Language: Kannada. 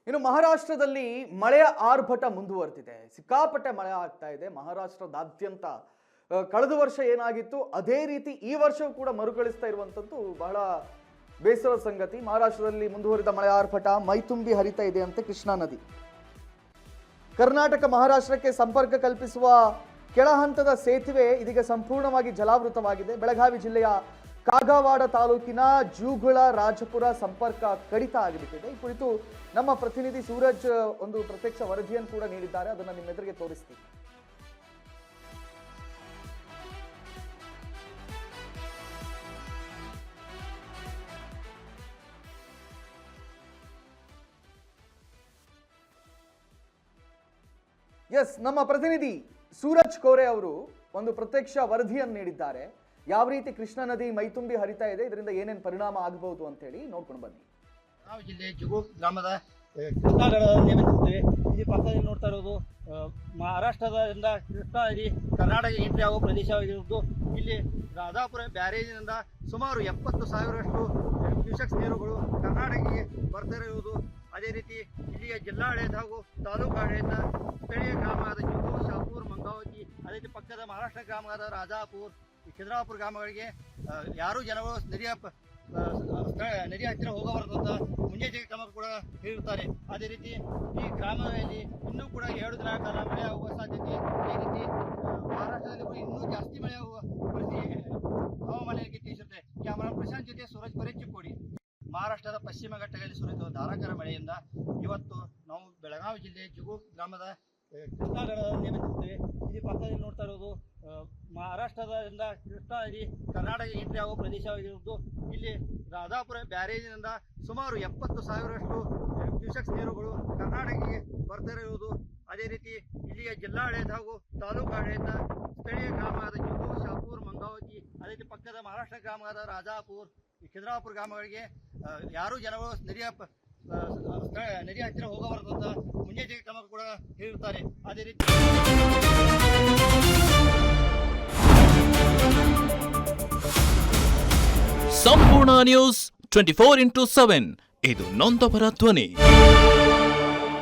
ಇನ್ನು ಮಹಾರಾಷ್ಟ್ರದಲ್ಲಿ ಮಳೆಯ ಆರ್ಭಟ ಮುಂದುವರೆದಿದೆ. ಸಿಕ್ಕಾಪಟ್ಟೆ ಮಳೆ ಆಗ್ತಾ ಇದೆ ಮಹಾರಾಷ್ಟ್ರದಾದ್ಯಂತ. ಕಳೆದ ವರ್ಷ ಏನಾಗಿತ್ತು ಅದೇ ರೀತಿ ಈ ವರ್ಷವೂ ಕೂಡ ಮರುಕಳಿಸ್ತಾ ಇರುವಂತದ್ದು ಬಹಳ ಬೇಸರದ ಸಂಗತಿ. ಮಹಾರಾಷ್ಟ್ರದಲ್ಲಿ ಮುಂದುವರಿದ ಮಳೆ ಆರ್ಭಟ ಮೈತುಂಬಿ ಹರಿತಾ ಇದೆ ಅಂತೆ ಕೃಷ್ಣಾ ನದಿ. ಕರ್ನಾಟಕ ಮಹಾರಾಷ್ಟ್ರಕ್ಕೆ ಸಂಪರ್ಕ ಕಲ್ಪಿಸುವ ಕೆಳ ಹಂತದ ಸೇತುವೆ ಇದೀಗ ಸಂಪೂರ್ಣವಾಗಿ ಜಲಾವೃತವಾಗಿದೆ. ಬೆಳಗಾವಿ ಜಿಲ್ಲೆಯ ಕಾಗವಾಡ ತಾಲೂಕಿನ ಜೂಗುಳ ರಾಜಪುರ ಸಂಪರ್ಕ ಕಡಿತ ಆಗಿಬಿಟ್ಟಿದೆ. ಈ ಕುರಿತು ನಮ್ಮ ಪ್ರತಿನಿಧಿ ಸೂರಜ್ ಒಂದು ಪ್ರತ್ಯಕ್ಷ ವರದಿಯನ್ನು ಕೂಡ ನೀಡಿದ್ದಾರೆ, ಅದನ್ನು ನಿಮ್ಮೆದುರಿಗೆ ತೋರಿಸ್ತೀವಿ. ಎಸ್, ನಮ್ಮ ಪ್ರತಿನಿಧಿ ಸೂರಜ್ ಕೋರೆ ಅವರು ಒಂದು ಪ್ರತ್ಯಕ್ಷ ವರದಿಯನ್ನು ನೀಡಿದ್ದಾರೆ. ಯಾವ ರೀತಿ ಕೃಷ್ಣಾ ನದಿ ಮೈತುಂಬಿ ಹರಿತಾ ಇದೆ, ಇದರಿಂದ ಏನೇನು ಪರಿಣಾಮ ಆಗಬಹುದು ಅಂತ ಹೇಳಿ ನೋಡ್ಕೊಂಡು ಬನ್ನಿ. ನಾವು ಜಿಲ್ಲೆ ಜುಗು ಗ್ರಾಮದ ಕೃಷ್ಣಾದಲ್ಲಿ ಇಲ್ಲಿ ಪಕ್ಕದಲ್ಲಿ ನೋಡ್ತಾ ಇರೋದು ಮಹಾರಾಷ್ಟ್ರದಿಂದ ಕೃಷ್ಣಾ ನದಿ ಕರ್ನಾಟಕ ಎಂಟ್ರಿ ಆಗುವ ಪ್ರದೇಶವಾಗಿರುವುದು. ಇಲ್ಲಿ ರಾಧಾಪುರ ಬ್ಯಾರೇಜಿನಿಂದ ಸುಮಾರು 70,000ರಷ್ಟು ಕ್ಯೂಸೆಕ್ಸ್ ನೀರುಗಳು ಕರ್ನಾಟಕಕ್ಕೆ ಬರ್ತಾ ಇರುವುದು. ಅದೇ ರೀತಿ ಇಲ್ಲಿಯ ಜಿಲ್ಲಾಡಳಿತ ಹಾಗೂ ತಾಲೂಕು ಆಡಳಿತ ಸ್ಥಳೀಯ ಗ್ರಾಮವಾದ ಜುಗು, ಶಾಪುರ್, ಮಂಗಾವತಿ, ಅದೇ ರೀತಿ ಪಕ್ಕದ ಮಹಾರಾಷ್ಟ್ರ ಗ್ರಾಮವಾದ ರಾಜಾಪುರ್, ಖಿದ್ರಾಪುರ ಗ್ರಾಮಗಳಿಗೆ ಯಾರೂ ಜನಗಳು ನದಿ ಹತ್ತಿರ ಹೋಗಬಾರದು ಅಂತ ಮುನ್ನೆಚ್ಚರಿಕೆ ಕ್ರಮ ಕೂಡ ಹೇಳಿರುತ್ತಾರೆ. ಅದೇ ರೀತಿ ಈ ಗ್ರಾಮದಲ್ಲಿ ಇನ್ನೂ ಕೂಡ 2 ದಿನಗಳ ಕಾಲ ಮಳೆ ಆಗುವ ಸಾಧ್ಯತೆ. ಅದೇ ರೀತಿ ಮಹಾರಾಷ್ಟ್ರದಲ್ಲಿ ಕೂಡ ಇನ್ನೂ ಜಾಸ್ತಿ ಮಳೆ ಆಗುವ ಪರಿಸ್ಥಿತಿ ಹವಾಮಾನ ಇಲಾಖೆ ತಿಳಿಸಿರುತ್ತೆ. ಕ್ಯಾಮರಾ ಪ್ರಶಾಂತ್ ಜೊತೆ ಸೂರಜ್ ಪರೆ ಚಿಕ್ಕೋಡಿ. ಮಹಾರಾಷ್ಟ್ರದ ಪಶ್ಚಿಮ ಘಟ್ಟಗಳಲ್ಲಿ ಸುರಿದ ಧಾರಾಕಾರ ಮಳೆಯಿಂದ ಇವತ್ತು ನಾವು ಬೆಳಗಾವಿ ಜಿಲ್ಲೆ ಜುಗು ಗ್ರಾಮದ ಕೃಷ್ಣಾದಲ್ಲಿ ಇಲ್ಲಿ ಪಕ್ಕದಲ್ಲಿ ನೋಡ್ತಾ ಇರೋದು ಮಹಾರಾಷ್ಟ್ರದಿಂದ ಕೃಷ್ಣಾ ನದಿ ಕರ್ನಾಟಕ ಎಂಟ್ರಿ ಆಗುವ ಪ್ರದೇಶವಾಗಿರುವುದು. ಇಲ್ಲಿ ರಾಧಾಪುರ ಬ್ಯಾರೇಜಿನಿಂದ ಸುಮಾರು 70,000ರಷ್ಟು ಕ್ಯೂಸೆಕ್ಸ್ ನೀರುಗಳು ಕರ್ನಾಟಕಕ್ಕೆ ಬರ್ತಾ ಇರುವುದು. ಅದೇ ರೀತಿ ಇಲ್ಲಿಯ ಜಿಲ್ಲಾಡಳಿತ ಹಾಗೂ ತಾಲೂಕು ಆಡಳಿತ ಸ್ಥಳೀಯ ಗ್ರಾಮವಾದ ಜುಗು, ಶಾಪುರ್, ಮಂಗಾವತಿ, ಅದೇ ರೀತಿ ಪಕ್ಕದ ಮಹಾರಾಷ್ಟ್ರ ಗ್ರಾಮವಾದ ರಾಜಾಪುರ್, ಖಿದ್ರಾಪುರ ಗ್ರಾಮಗಳಿಗೆ ಯಾರೂ ಜನಗಳು ನದಿ ಹತ್ತಿರ ಹೋಗಬಾರದು ಅಂತ ಮುನ್ನೆಚ್ಚರಿಕೆ ಕ್ರಮ ಕೂಡ ಹೇಳಿರುತ್ತಾರೆ. ಅದೇ ರೀತಿ ಸಂಪೂರ್ಣ ನ್ಯೂಸ್ 24x7 ಇದು ನೊಂದವರ ಧ್ವನಿ.